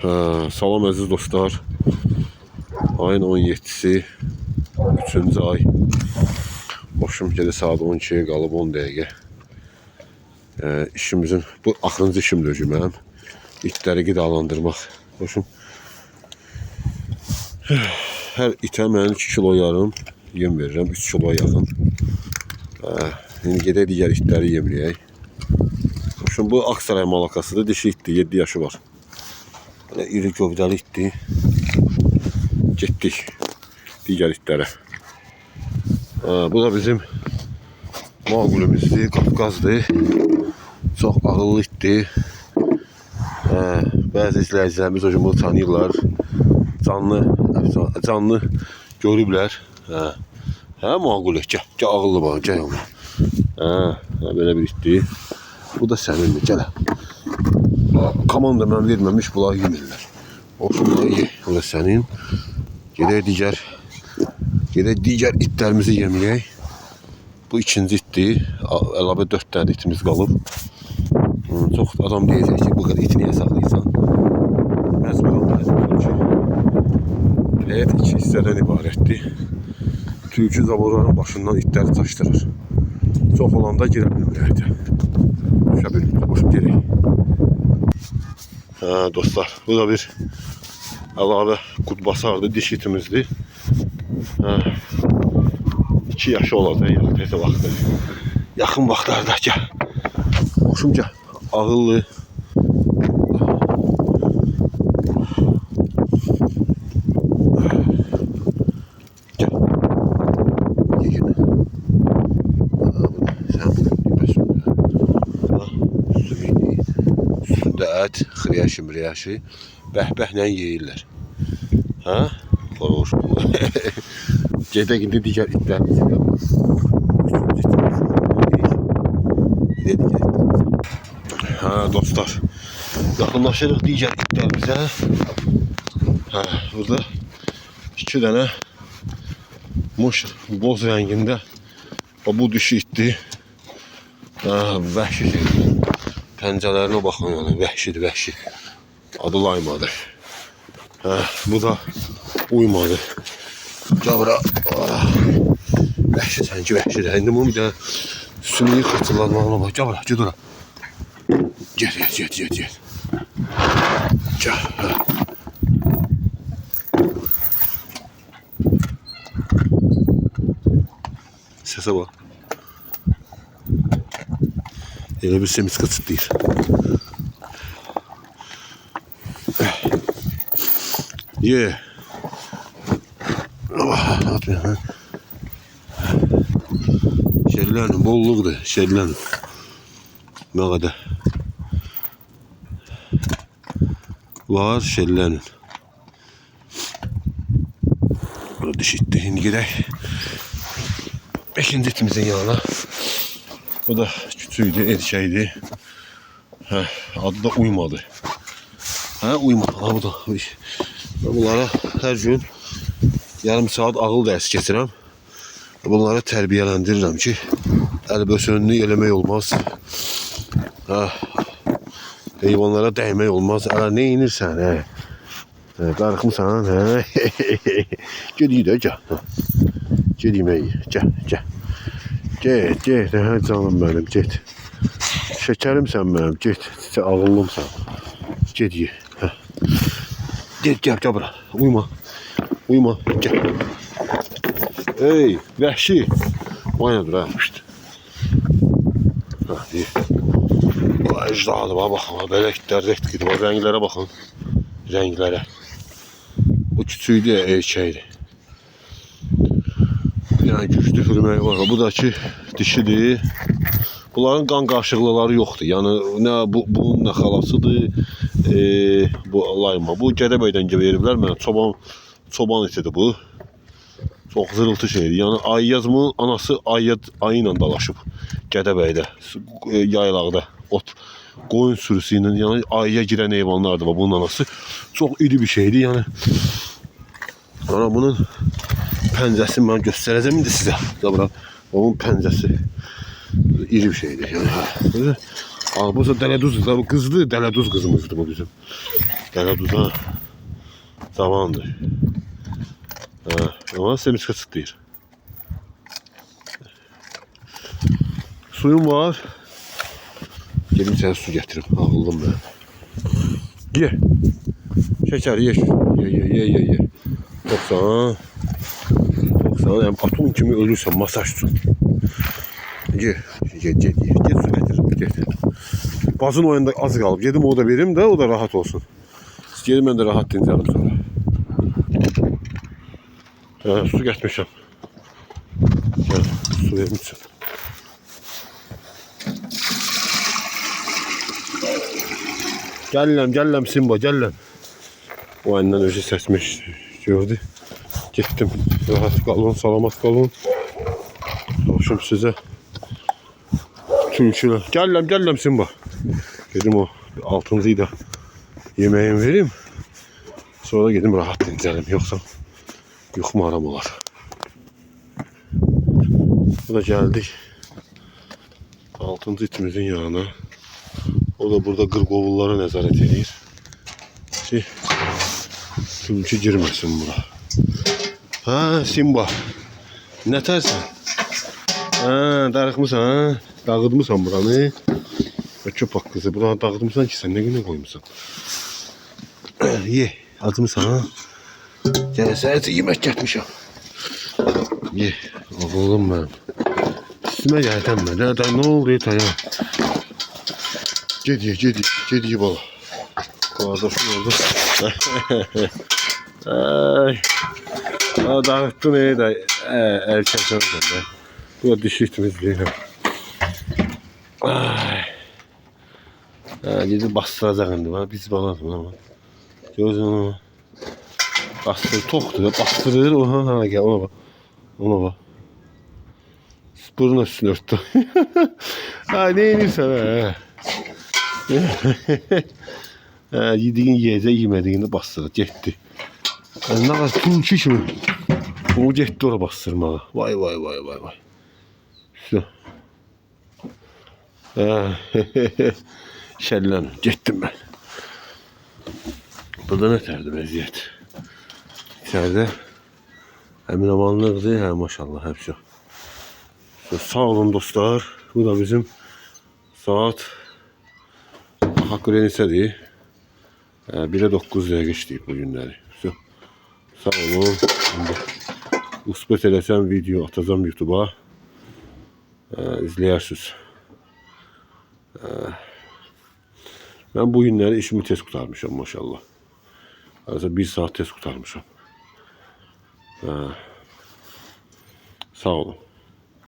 Salam əziz dostlar. Ayın 17'si 3. ay. Boşum gəlir saat 12'ye qalıb 10 dəqiqə. İşimizin bu axırıncı işimdir ki mənim. İtləri qidalandırmaq. Boşum. Hər itə mən 2 kilo yarım yem verirəm. 3 kilo yaxın. İndi gedək digər itləri yemləyək. Boşum bu Aksaray malakasıdır. Dişi itdir. 7 yaşı var. Böyle iri gövdəli itdir. Getdik digər itlərə. Bu da bizim mağulümüzdür, Qafqazdır. Çox ağıllı itdir. Bəzi izləyicilərimiz o bunu tanıyırlar. Canlı görüblər. Mağul, gəl ağıllı bana, gəl ona. Belə bir itdir. Bu da sənindir, gəl. Komanda mən verməmiş, bunlar yemirlər. Olsun, bunlar ye. Bu da sənin. Gedək digər itlərimizi yemləyək. Bu ikinci itdir. Əlavə 4 dənə itimiz qalıb. Çox adam deyəcək ki, bu qədər iti niyə saxlayırsan? Məcburan ki, həyat 2 hissədən ibarətdir. Tülkü zaborların başından itləri çaşdırır. Çox olanda girə bilmirlər. Düşə bilmirlər. Boşum gerək. Dostlar, bu da bir əlavə qudbasardır, diş itimizdir. 2 yaşı olacaq, yəni tezə vaxtı. Yaxın vaxtlarda gəl. Boşum gəl, ağıllı. Gəl. Yegin. Sən bugün bəsində. Üstündə ət, xriyaşı, mriyaşı, bəhbəhlə yeyirlər. Xoş. Gedək indi digər itlərimiz. Dostlar, yaxınlaşırıq digər itlərimizə. Burada 2 dənə muş boz rəngində bu dişi itdir. Vəhşidir. Pəncələrinə baxın, yəni vəhşidir, vəhşi. Adı laymadır. Bu da uymadı. Gəl bura. Vəhşi sənki vəhşidir. İndi bunu bir də sümüyü xırçılanmağına bax. Gəl bura, get ora. Get. Gəl. Səsə bax. Elə bir semiska çıtlayır. Ye. Atmayın. Şerilənin bolluqdur. Şerilənin. Nə qədər? Var şerilənin. Burada dişitdir. İndi gedək 5-ci itimizin yanına. Bu da küçüydü, erkəkdir. Adı da uymadı. Uymadı. Bu da. Bunlara hər gün yarım saat ağıl dərsi keçirəm. Bunları tərbiyələndirirəm ki, əlbəsönlük eləmək olmaz. Heyvanlara dəymək olmaz. Ələ nə inirsən? Qarıxmısan? Gediyi də gəl. Gediyim. Gəl. Get. Canım mənim, get. Şəkərimsən mənim, get. Ağıllımsan. Gediyi. Gəl bura. Uyma. Gəl. Ey, vəhşi. Oyna dur, Bu əcdadır, baxın. Belə itlər rəktqidir. Rənglərə baxın. Rənglərə. Bu küçüydü, erkəkdir. Yəni güclü hürməyi var. Bu da ki, dişidir. Bunların qan qarışıqlıqları yoxdur. Yəni bunun nə xalasıdır, bu layma. Bu Gədəbəydən veriblər mənə. Çoban itidir bu. Çox zırıltı şeydir. Yəni Ayyazmın anası ayı ilə dalaşıb Gədəbəydə, yaylaqda ot qoyun sürüsü ilə, yəni ayıya girən heyvanlardır bunun anası. Çox iri bir şeydir. Yəni bunun pəncəsini mən göstərəcəm indi sizə. Bunun pəncəsi iri bir şeydir. Yəni Aa, bu da Dələ-Duz da bu kızdı. Dələ-Duz kızımızdı bu bizim. Dələ-Duz ha. Zamandır. Ha, ama semiska çıtlayır. Suyum var. Gelin sen su getirim. Ağıldım ben. Ye. Şeker ye. Ye. 90. Yani atom kimi ölürsen masaj su. Ye su getir. Bazın oyunda az qalıb. Gedim o da verim de o da rahat olsun. Gedim ben de rahat dincəlim sonra. Su getmişəm. Gel, su vermişəm. Gəlirəm Simba, gəlirəm. O əndən özü səsmiş gördü. Gittim. Rahat qalın, salamat qalın. Hoşum sizə. Tülkülər. Gəlirəm Simba. Dedim o 6-cıyı da yemeğimi vereyim. Sonra gedim rahat dincəlim. Yoksa yuxum aram olar. Bu da geldik. 6-cı itimizin yanına. O da burada qırqovullara nəzarət edir. Ki, tülkü girməsin bura. Ha Simba. Ne tərsən? Ha, darıxmısan ha? Dağıtmısan buranı. Köpak kızı. Buranı dağıtmısan ki sen ne güne koymuşsan. Ye. Acımısan ha? Gel sənə yemək getmişəm. Ye. Oğlum benim. Üstüme gəldən mən. Ne oldu ya? Ged ye bala. Kardeşim orada. Ay. Dağıttın da erkekten sen de. Bu da dişi temizliği. Ay. Gidip bastıracaq indi. Biz baladır buna. Gözün onu. Bastırır, toxdur. Bastırır. Oha, gel ona bak. Ona bak. Burun üstünü örttü. Ha, ne inirsən ha? Yediğin yiyəcək, yemediğini bastırır. Getdi. Ne kadar tülkü kimi. O getdi ora bastırmağa. Vay. Şu. Şəllən. Getdim ben. Burada ne tərdi vəziyyət? İçeride əmin amanlıqdır. Hə, maşallah, hepsi. Sağ olun dostlar. Bu da bizim saat Hakkı Renisədir. 1'e 9 dəqiqə işləyib bu günləri. Sağ olun. Usbet eləsəm video atacağım YouTube'a. İzləyirsiniz. Ben bu günləri işimi tez kurtarmışam maşallah. Aslında 1 saat tez kurtarmışam. Sağ olun.